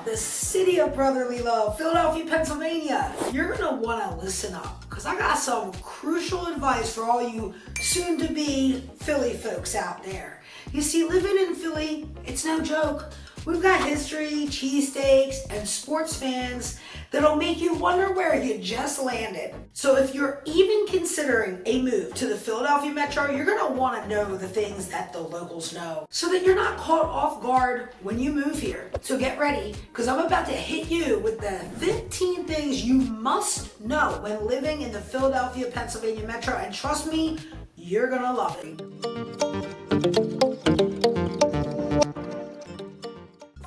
the city of brotherly love, Philadelphia, Pennsylvania. You're gonna wanna listen up because I got some crucial advice for all you soon-to-be Philly folks out there. You see, living in Philly, it's no joke. We've got history, cheesesteaks, and sports fans that'll make you wonder where you just landed. So if you're even considering a move to the Philadelphia Metro, you're gonna wanna know the things that the locals know so that you're not caught off guard when you move here. So get ready, because I'm about to hit you with the 15 things you must know when living in the Philadelphia, Pennsylvania Metro, and trust me, you're gonna love it.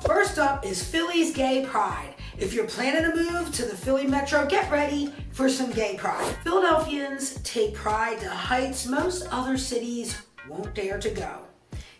First up is Philly's gay pride. If you're planning to move to the Philly Metro, get ready for some gay pride. Philadelphians take pride to heights most other cities won't dare to go.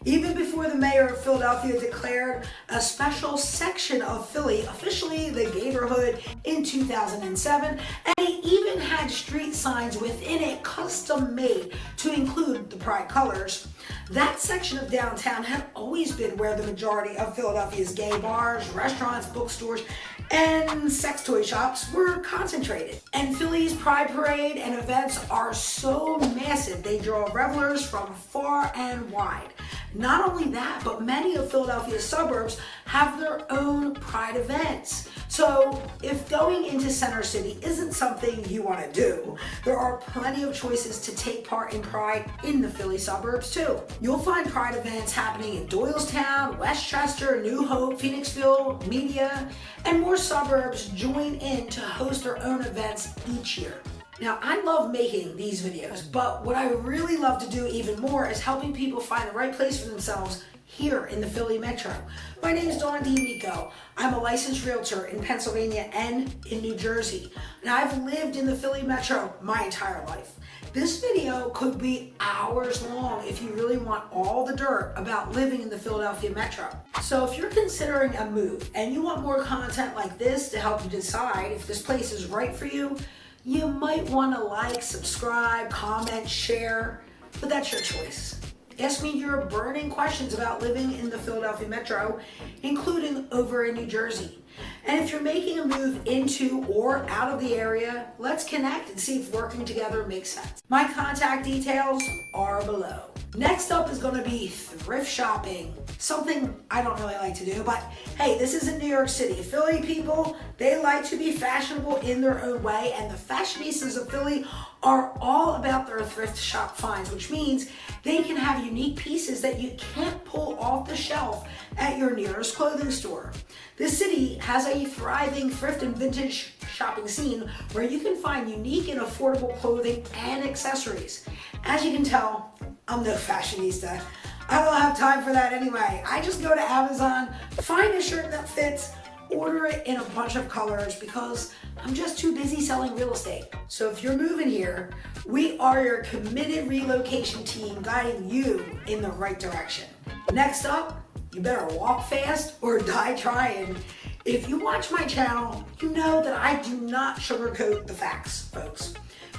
Even before the mayor of Philadelphia declared a special section of Philly officially the gayborhood in 2007, and he even had street signs within it custom made to include the pride colors. That section of downtown had always been where the majority of Philadelphia's gay bars, restaurants, bookstores, and sex toy shops were concentrated. And Philly's Pride Parade and events are so massive, they draw revelers from far and wide. Not only that, but many of Philadelphia's suburbs have their own Pride events. So if going into Center City isn't something you want to do, there are plenty of choices to take part in Pride in the Philly suburbs too. You'll find Pride events happening in Doylestown, Westchester, New Hope, Phoenixville, Media, and more suburbs join in to host their own events each year. Now, I love making these videos, but what I really love to do even more is helping people find the right place for themselves here in the Philly Metro. My name is Dawn D'Amico. I'm a licensed realtor in Pennsylvania and in New Jersey, and I've lived in the Philly Metro my entire life. This video could be hours long if you really want all the dirt about living in the Philadelphia Metro. So if you're considering a move and you want more content like this to help you decide if this place is right for you, you might want to like, subscribe, comment, share, but that's your choice. Ask me your burning questions about living in the Philadelphia Metro, including over in New Jersey. And if you're making a move into or out of the area, let's connect and see if working together makes sense. My contact details are below. Next up is going to be thrift shopping. Something I don't really like to do, but hey, this is in New York City. Philly people, they like to be fashionable in their own way, and the fashionistas of Philly are all about their thrift shop finds, which means they can have unique pieces that you can't pull off the shelf at your nearest clothing store. This city has a thriving thrift and vintage shopping scene where you can find unique and affordable clothing and accessories. As you can tell, I'm no fashionista. I don't have time for that anyway. I just go to Amazon, find a shirt that fits, order it in a bunch of colors because I'm just too busy selling real estate. So if you're moving here, we are your committed relocation team guiding you in the right direction. Next up, you better walk fast or die trying. If you watch my channel, you know that I do not sugarcoat the facts, folks.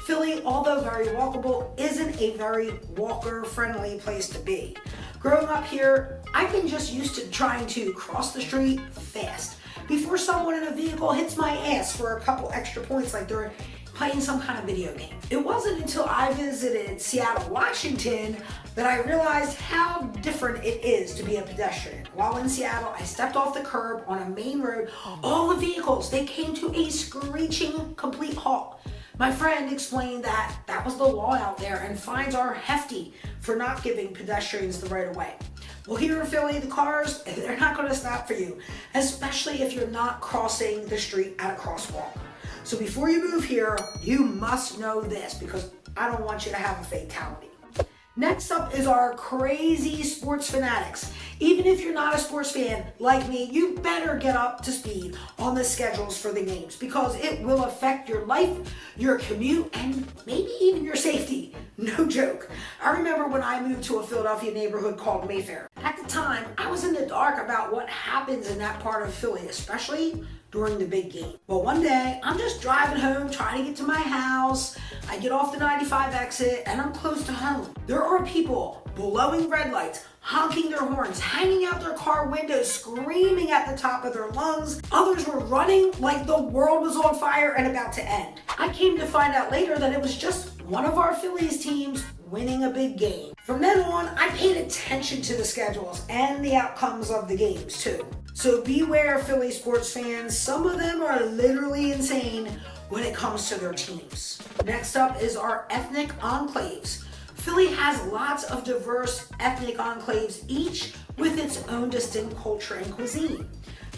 Philly, although very walkable, isn't a very walker-friendly place to be. Growing up here, I've been just used to trying to cross the street fast before someone in a vehicle hits my ass for a couple extra points like they're playing some kind of video game. It wasn't until I visited Seattle, Washington that I realized how different it is to be a pedestrian. While in Seattle, I stepped off the curb on a main road. All the vehicles, they came to a screeching complete halt. My friend explained that that was the law out there and fines are hefty for not giving pedestrians the right of way. Well, here in Philly, the cars, they're not going to stop for you, especially if you're not crossing the street at a crosswalk. So before you move here, you must know this because I don't want you to have a fatality. Next up is our crazy sports fanatics. Even if you're not a sports fan like me, you better get up to speed on the schedules for the games because it will affect your life, your commute, and maybe even your safety. No joke. I remember when I moved to a Philadelphia neighborhood called Mayfair. At the time, I was in the dark about what happens in that part of Philly, especially during the big game. But one day, I'm just driving home, trying to get to my house. I get off the 95 exit, and I'm close to home. There are people blowing red lights, honking their horns, hanging out their car windows, screaming at the top of their lungs. Others were running like the world was on fire and about to end. I came to find out later that it was just one of our Phillies teams winning a big game. From then on, I paid attention to the schedules and the outcomes of the games too. So beware, Philly sports fans. Some of them are literally insane when it comes to their teams. Next up is our ethnic enclaves. Philly has lots of diverse ethnic enclaves, each with its own distinct culture and cuisine.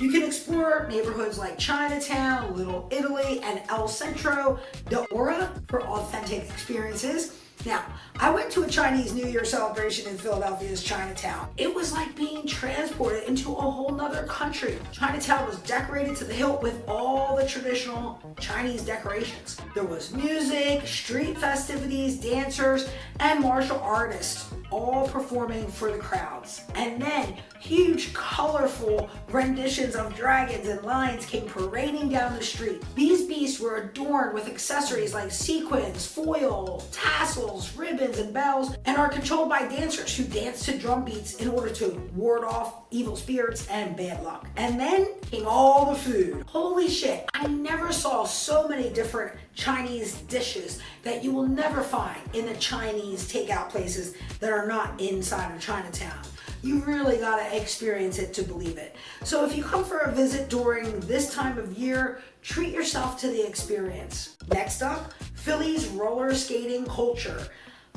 You can explore neighborhoods like Chinatown, Little Italy, and El Centro de Ora for authentic experiences. Now, I went to a Chinese New Year celebration in Philadelphia's Chinatown. It was like being transported into a whole nother country. Chinatown was decorated to the hilt with all the traditional Chinese decorations. There was music, street festivities, dancers, and martial artists all performing for the crowds. And then huge, colorful renditions of dragons and lions came parading down the street. These beasts were adorned with accessories like sequins, foil, tassels, ribbons, and bells, and are controlled by dancers who dance to drum beats in order to ward off evil spirits and bad luck. And then came all the food. Holy shit, I never saw so many different Chinese dishes that you will never find in the Chinese takeout places that are not inside of Chinatown. You really gotta experience it to believe it. So if you come for a visit during this time of year, treat yourself to the experience. Next up, Philly's roller skating culture.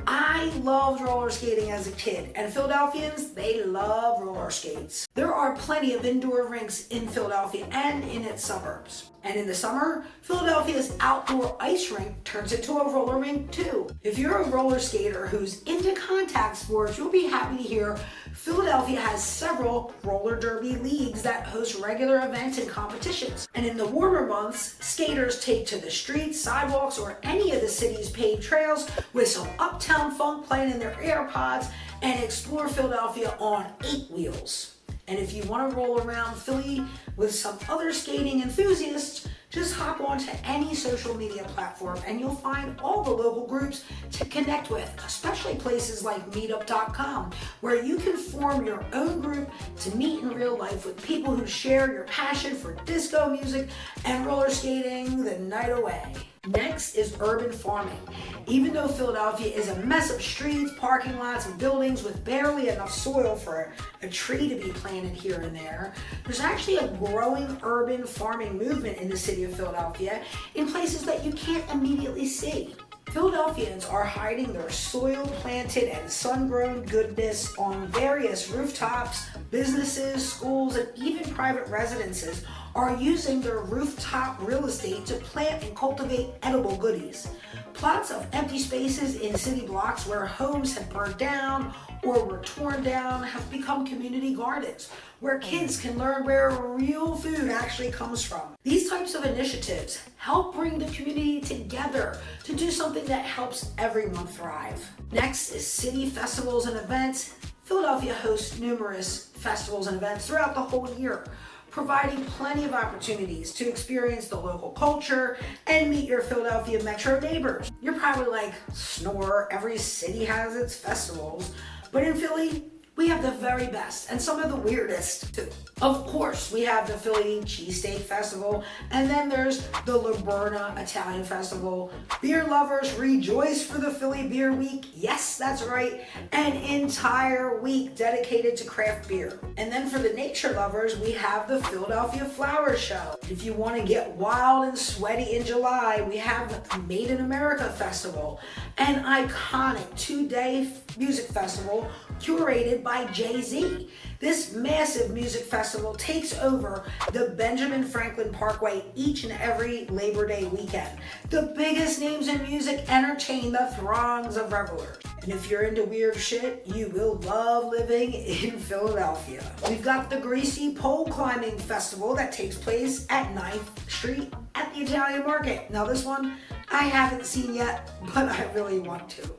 I loved roller skating as a kid, and Philadelphians, they love roller skates. There are plenty of indoor rinks in Philadelphia and in its suburbs. And in the summer, Philadelphia's outdoor ice rink turns into a roller rink too. If you're a roller skater who's into contact sports, you'll be happy to hear Philadelphia has several roller derby leagues that host regular events and competitions. And in the warmer months, skaters take to the streets, sidewalks, or any of the city's paved trails with some uptown funk playing in their AirPods and explore Philadelphia on 8 wheels. And if you want to roll around Philly with some other skating enthusiasts, just hop onto any social media platform and you'll find all the local groups to connect with, especially places like meetup.com, where you can form your own group to meet in real life with people who share your passion for disco music and roller skating the night away. Next is urban farming. Even though Philadelphia is a mess of streets, parking lots, and buildings with barely enough soil for a tree to be planted here and there, there's actually a growing urban farming movement in the city of Philadelphia in places that you can't immediately see. Philadelphians are hiding their soil-planted and sun-grown goodness on various rooftops. Businesses, schools, and even private residences are using their rooftop real estate to plant and cultivate edible goodies. Plots of empty spaces in city blocks where homes have burned down or were torn down have become community gardens where kids can learn where real food actually comes from. These types of initiatives help bring the community together to do something that helps everyone thrive. Next is city festivals and events. Philadelphia hosts numerous festivals and events throughout the whole year, providing plenty of opportunities to experience the local culture and meet your Philadelphia metro neighbors. You're probably like, snore, every city has its festivals, but in Philly, we have the very best and some of the weirdest too. Of course, we have the Philly Cheesesteak Festival, and then there's the Laberna Italian Festival. Beer lovers rejoice for the Philly Beer Week. Yes, that's right, an entire week dedicated to craft beer. And then for the nature lovers, we have the Philadelphia Flower Show. If you want to get wild and sweaty in July, we have the Made in America Festival, an iconic 2-day music festival curated by Jay-Z. This massive music festival takes over the Benjamin Franklin Parkway each and every Labor Day weekend. The biggest names in music entertain the throngs of revelers. And if you're into weird shit, you will love living in Philadelphia. We've got the Greasy Pole Climbing Festival that takes place at 9th Street at the Italian Market. Now this one I haven't seen yet, but I really want to.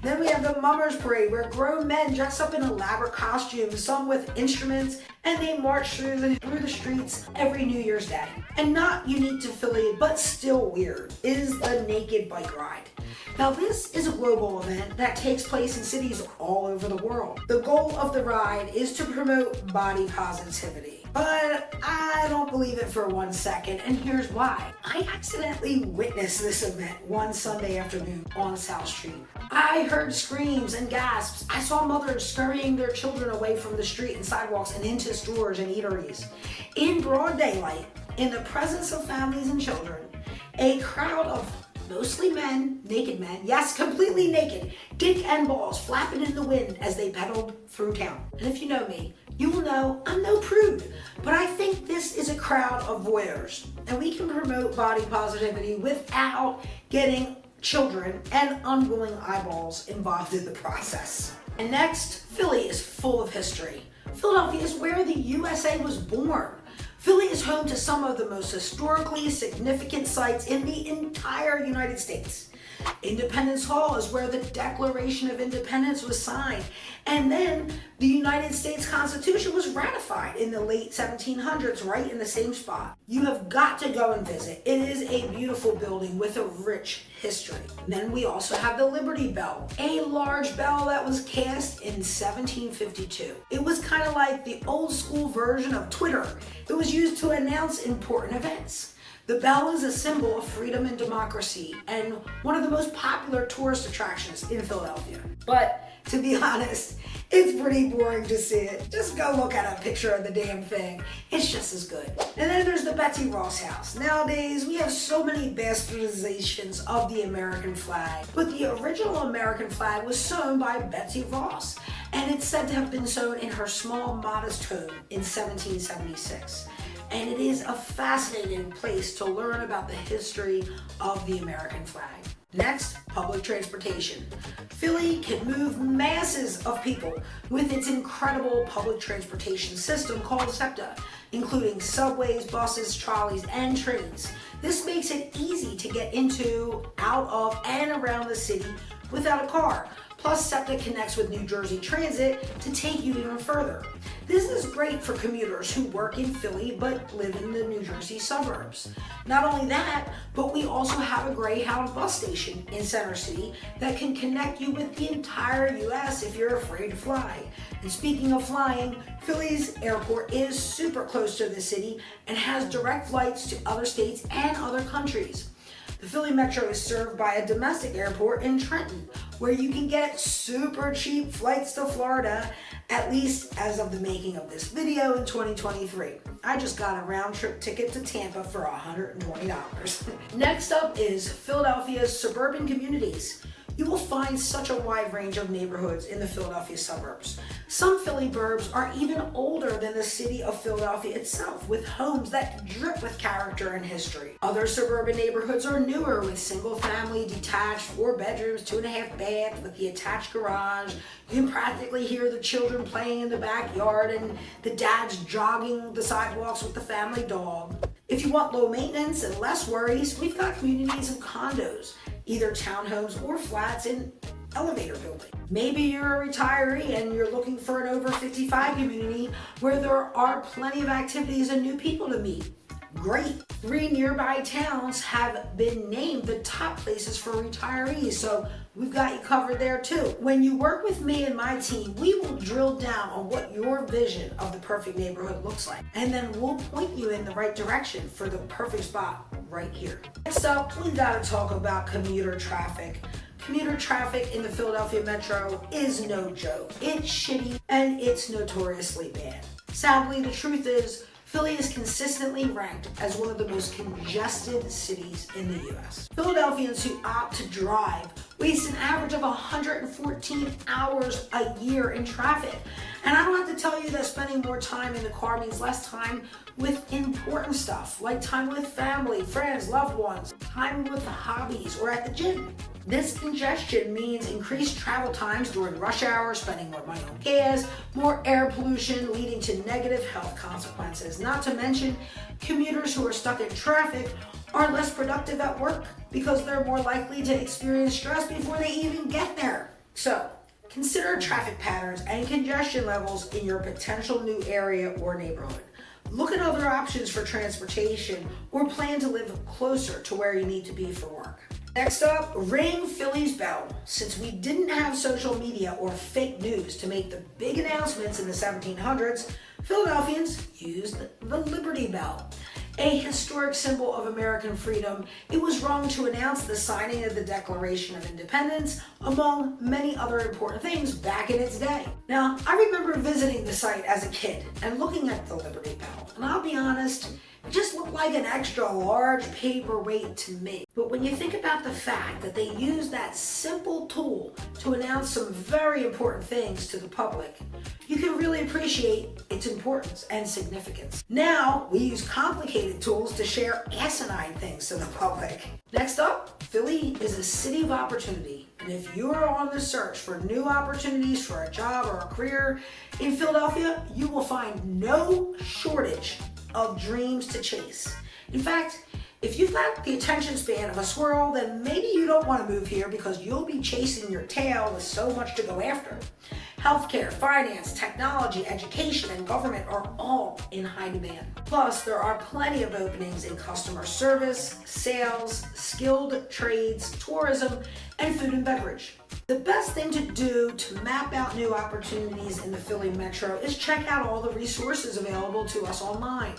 Then we have the Mummers Parade, where grown men dress up in elaborate costumes, some with instruments, and they march through the streets every New Year's Day. And not unique to Philly, but still weird, is the Naked Bike Ride. Now this is a global event that takes place in cities all over the world. The goal of the ride is to promote body positivity. But I don't believe it for 1 second, and here's why. I accidentally witnessed this event one Sunday afternoon on South Street. I heard screams and gasps. I saw mothers scurrying their children away from the street and sidewalks and into stores and eateries. In broad daylight, in the presence of families and children, a crowd of mostly men, naked men, yes, completely naked, dick and balls flapping in the wind as they pedaled through town. And if you know me, you will know I'm no prude, but I think this is a crowd of voyeurs, and we can promote body positivity without getting children and unwilling eyeballs involved in the process. And next, Philly is full of history. Philadelphia is where the USA was born. Philly is home to some of the most historically significant sites in the entire United States. Independence Hall is where the Declaration of Independence was signed, and then the United States Constitution was ratified in the late 1700s, right in the same spot. You have got to go and visit. It is a beautiful building with a rich history. Then we also have the Liberty Bell, a large bell that was cast in 1752. It was kind of like the old school version of Twitter. It was used to announce important events. The bell is a symbol of freedom and democracy, and one of the most popular tourist attractions in Philadelphia. But to be honest, it's pretty boring to see it. Just go look at a picture of the damn thing. It's just as good. And then there's the Betsy Ross House. Nowadays, we have so many bastardizations of the American flag, but the original American flag was sewn by Betsy Ross, and it's said to have been sewn in her small, modest home in 1776. And it is a fascinating place to learn about the history of the American flag. Next, public transportation. Philly can move masses of people with its incredible public transportation system called SEPTA, including subways, buses, trolleys, and trains. This makes it easy to get into, out of, and around the city without a car. Plus, SEPTA connects with New Jersey Transit to take you even further. This is great for commuters who work in Philly but live in the New Jersey suburbs. Not only that, but we also have a Greyhound bus station in Center City that can connect you with the entire US if you're afraid to fly. And speaking of flying, Philly's airport is super close to the city and has direct flights to other states and other countries. The Philly Metro is served by a domestic airport in Trenton, where you can get super cheap flights to Florida, at least as of the making of this video in 2023. I just got a round trip ticket to Tampa for $120. Next up is Philadelphia's Suburban Communities. You will find such a wide range of neighborhoods in the Philadelphia suburbs. Some Philly burbs are even older than the city of Philadelphia itself, with homes that drip with character and history. Other suburban neighborhoods are newer, with single-family, detached, 4 bedrooms, 2.5 baths, with the attached garage. You can practically hear the children playing in the backyard and the dads jogging the sidewalks with the family dog. If you want low maintenance and less worries, we've got communities of condos, either townhomes or flats in elevator building. Maybe you're a retiree and you're looking for an over 55 community where there are plenty of activities and new people to meet. Great. 3 nearby towns have been named the top places for retirees, so we've got you covered there too. When you work with me and my team, we will drill down on what your vision of the perfect neighborhood looks like, and then we'll point you in the right direction for the perfect spot right here. Next up, we gotta talk about commuter traffic. Commuter traffic in the Philadelphia Metro is no joke. It's shitty and it's notoriously bad. Sadly, the truth is, Philly is consistently ranked as one of the most congested cities in the US. Philadelphians who opt to drive waste an average of 114 hours a year in traffic. And I don't have to tell you that spending more time in the car means less time with important stuff, like time with family, friends, loved ones, time with hobbies, or at the gym. This congestion means increased travel times during rush hour, spending more money on gas, more air pollution, leading to negative health consequences. Not to mention, commuters who are stuck in traffic are less productive at work because they're more likely to experience stress before they even get there. So, consider traffic patterns and congestion levels in your potential new area or neighborhood. Look at other options for transportation or plan to live closer to where you need to be for work. Next up, ring Philly's bell. Since we didn't have social media or fake news to make the big announcements in the 1700s, Philadelphians used the Liberty Bell. A historic symbol of American freedom, it was wrong to announce the signing of the Declaration of Independence, among many other important things back in its day. Now, I remember visiting the site as a kid and looking at the Liberty Bell, and I'll be honest, it just looked like an extra large paperweight to me. But when you think about the fact that they used that simple tool to announce some very important things to the public, you can really appreciate its importance and significance. Now, we use complicated tools to share asinine things to the public. Next up, Philly is a city of opportunity. And if you're on the search for new opportunities for a job or a career in Philadelphia, you will find no shortage of dreams to chase. In fact, if you've got the attention span of a squirrel, then maybe you don't want to move here because you'll be chasing your tail with so much to go after. Healthcare, finance, technology, education, and government are all in high demand. Plus, there are plenty of openings in customer service, sales, skilled trades, tourism, and food and beverage. The best thing to do to map out new opportunities in the Philly Metro is check out all the resources available to us online.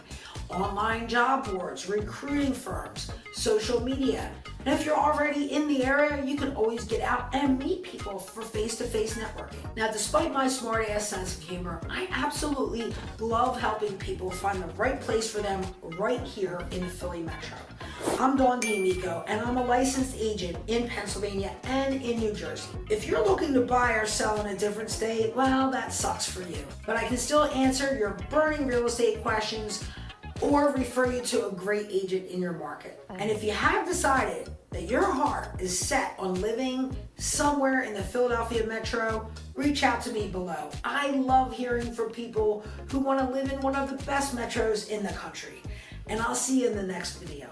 Online job boards, recruiting firms, social media. And if you're already in the area, you can always get out and meet people for face-to-face networking. Now, despite my smart-ass sense of humor, I absolutely love helping people find the right place for them right here in the Philly Metro. I'm Dawn D'Amico, and I'm a licensed agent in Pennsylvania and in New Jersey. If you're looking to buy or sell in a different state, well, that sucks for you. But I can still answer your burning real estate questions or refer you to a great agent in your market. And if you have decided that your heart is set on living somewhere in the Philadelphia Metro, reach out to me below. I love hearing from people who want to live in one of the best metros in the country. And I'll see you in the next video.